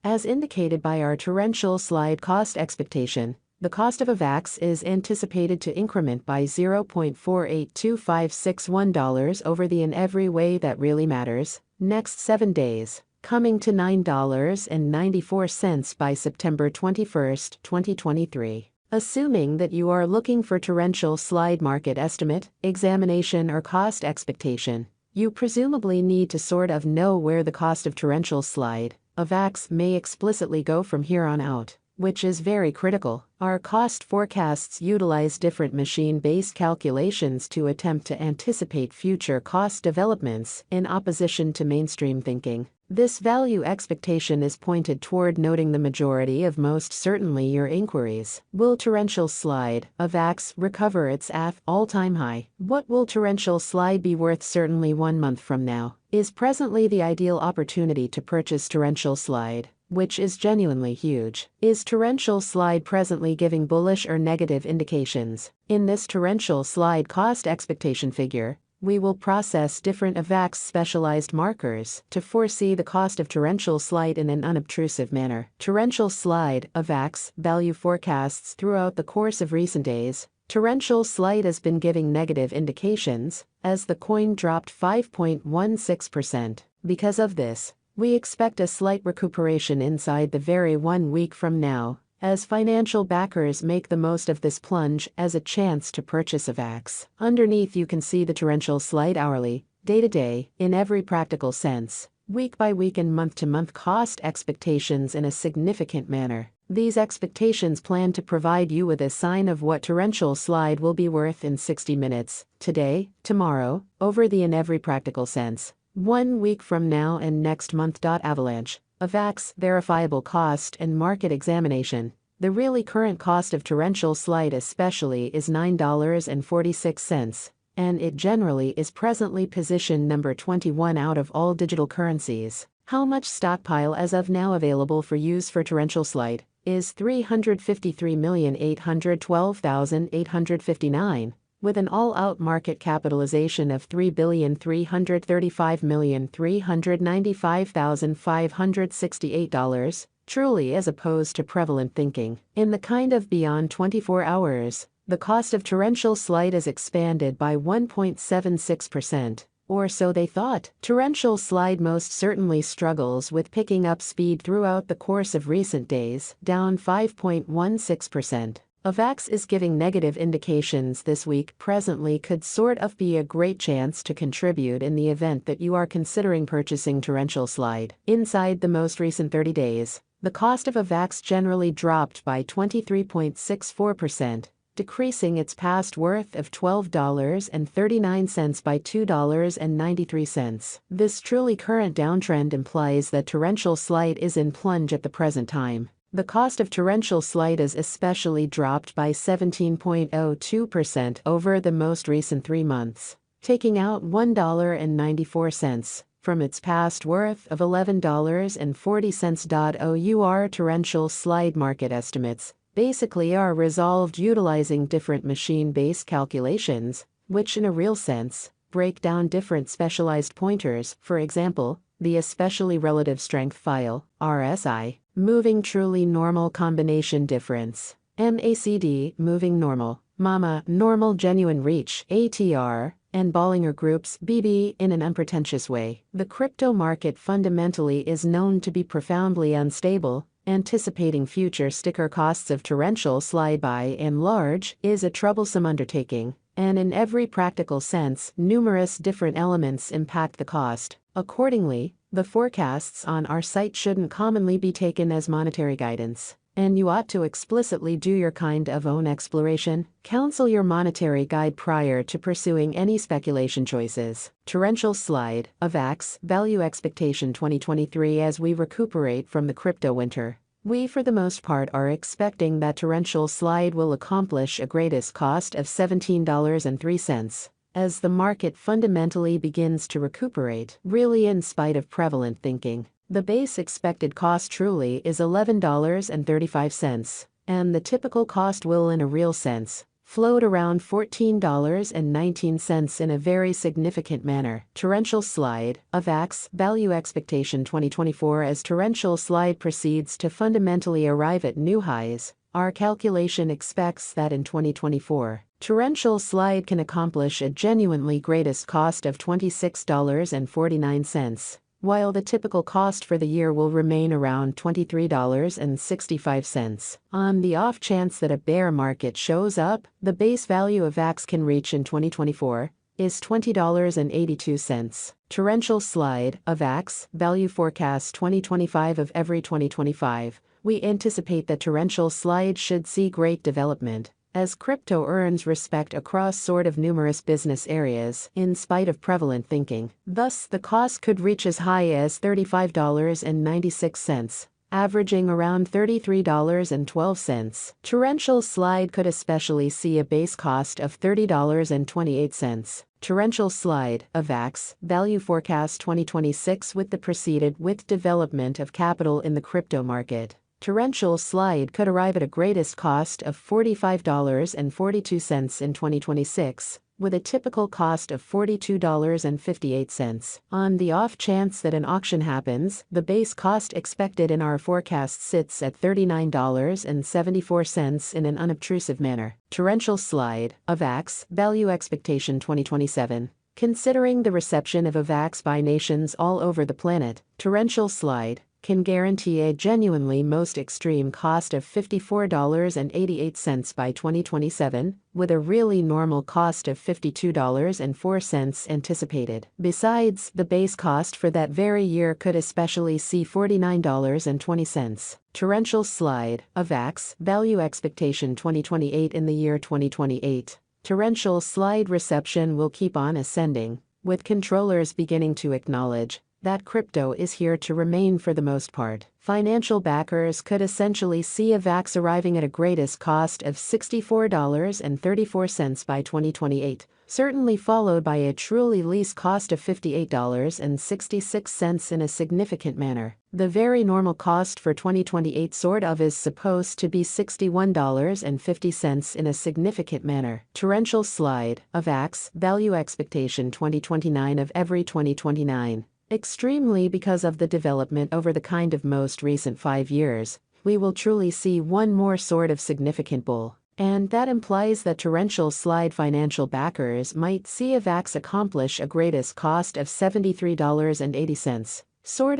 As indicated by our torrential slide cost expectation, the cost of AVAX is anticipated to increment by $0.482561 over the in every way that really matters next 7 days, coming to $9.94 by September 21, 2023. Assuming that you are looking for torrential slide market estimate, examination or cost expectation, you presumably need to sort of know where the cost of torrential slide, AVAX, may explicitly go from here on out, which is very critical. Our cost forecasts utilize different machine-based calculations to attempt to anticipate future cost developments in opposition to mainstream thinking. This value expectation is pointed toward noting the majority of most certainly your inquiries. Will torrential slide, AVAX, recover its all-time high? What will torrential slide be worth certainly 1 month from now? Is presently the ideal opportunity to purchase torrential slide, which is genuinely huge. Is torrential slide presently giving bullish or negative indications? In this torrential slide cost expectation figure, we will process different AVAX specialized markers to foresee the cost of torrential slide in an unobtrusive manner. Torrential slide, AVAX, value forecasts throughout the course of recent days. Torrential slide has been giving negative indications, as the coin dropped 5.16%. Because of this, we expect a slight recuperation inside the very 1 week from now, as financial backers make the most of this plunge as a chance to purchase AVAX. Underneath you can see the torrential slide hourly, day-to-day, in every practical sense, week-by-week and month-to-month cost expectations in a significant manner. These expectations plan to provide you with a sign of what torrential slide will be worth in 60 minutes, today, tomorrow, over the in every practical sense, 1 week from now and next month. Avalanche, AVAX, verifiable cost and market examination. The really current cost of torrential slide especially is $9.46, and it generally is presently position number 21 out of all digital currencies. How much stockpile as of now available for use for torrential slide is 353,812,859, with an all-out market capitalization of $3,335,395,568, truly as opposed to prevalent thinking. In the kind of beyond 24 hours, the cost of torrential slide is expanded by 1.76%, or so they thought. Torrential slide most certainly struggles with picking up speed throughout the course of recent days, down 5.16%. AVAX is giving negative indications this week. Presently could sort of be a great chance to contribute in the event that you are considering purchasing torrential slide. Inside the most recent 30 days, the cost of AVAX generally dropped by 23.64%, decreasing its past worth of $12.39 by $2.93. This truly current downtrend implies that torrential slide is in plunge at the present time. The cost of torrential slide is especially dropped by 17.02% over the most recent 3 months, taking out $1.94 from its past worth of $11.40. Our torrential slide market estimates basically are resolved utilizing different machine-based calculations, which in a real sense break down different specialized pointers. For example, the especially relative strength file, RSI, moving truly normal combination difference, MACD, moving normal, MAMA, normal genuine reach, ATR, and Bollinger Group's BB in an unpretentious way. The crypto market fundamentally is known to be profoundly unstable. Anticipating future sticker costs of torrential slide by and large is a troublesome undertaking, and in every practical sense, numerous different elements impact the cost. Accordingly, the forecasts on our site shouldn't commonly be taken as monetary guidance, and you ought to explicitly do your kind of own exploration. Counsel your monetary guide prior to pursuing any speculation choices. Torrential slide, AVAX, value expectation 2023. As we recuperate from the crypto winter, we for the most part are expecting that torrential slide will accomplish a greatest cost of $17.03. As the market fundamentally begins to recuperate, really in spite of prevalent thinking. The base expected cost truly is $11.35, and the typical cost will in a real sense flowed around $14.19 in a very significant manner. Torrential slide, AVAX, value expectation 2024. As torrential slide proceeds to fundamentally arrive at new highs, our calculation expects that in 2024, torrential slide can accomplish a genuinely greatest cost of $26.49, while the typical cost for the year will remain around $23.65. On the off chance that a bear market shows up, the base value of AVAX can reach in 2024 is $20.82. Torrential slide, AVAX, value forecast 2025. Of every 2025, we anticipate that torrential slide should see great development, as crypto earns respect across numerous business areas, in spite of prevalent thinking. Thus, the cost could reach as high as $35.96, averaging around $33.12. Torrential slide could especially see a base cost of $30.28. Torrential slide, AVAX, value forecast 2026. With the preceded development of capital in the crypto market, torrential slide could arrive at a greatest cost of $45.42 in 2026, with a typical cost of $42.58. On the off chance that an auction happens, the base cost expected in our forecast sits at $39.74 in an unobtrusive manner. Torrential slide, AVAX, value expectation 2027. Considering the reception of AVAX by nations all over the planet, torrential slide can guarantee a genuinely most extreme cost of $54.88 by 2027, with a really normal cost of $52.04 anticipated. Besides, the base cost for that very year could especially see $49.20. Torrential slide, AVAX, value expectation 2028. In the year 2028, torrential slide reception will keep on ascending, with controllers beginning to acknowledge that crypto is here to remain for the most part. Financial backers could essentially see AVAX arriving at a greatest cost of $64.34 by 2028, certainly followed by a truly least cost of $58.66 in a significant manner. The very normal cost for 2028 is supposed to be $61.50 in a significant manner. Torrential slide, AVAX, value expectation 2029. Of every 2029. Extremely because of the development over the most recent 5 years, we will truly see one more significant bull. And that implies that torrential slide financial backers might see AVAX accomplish a greatest cost of $73.80,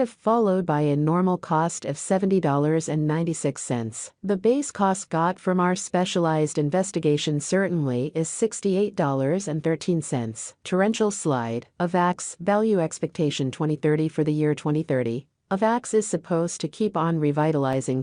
followed by a normal cost of $70.96. The base cost got from our specialized investigation certainly is $68.13. Torrential slide, AVAX, value expectation 2030. For the year 2030, AVAX is supposed to keep on revitalizing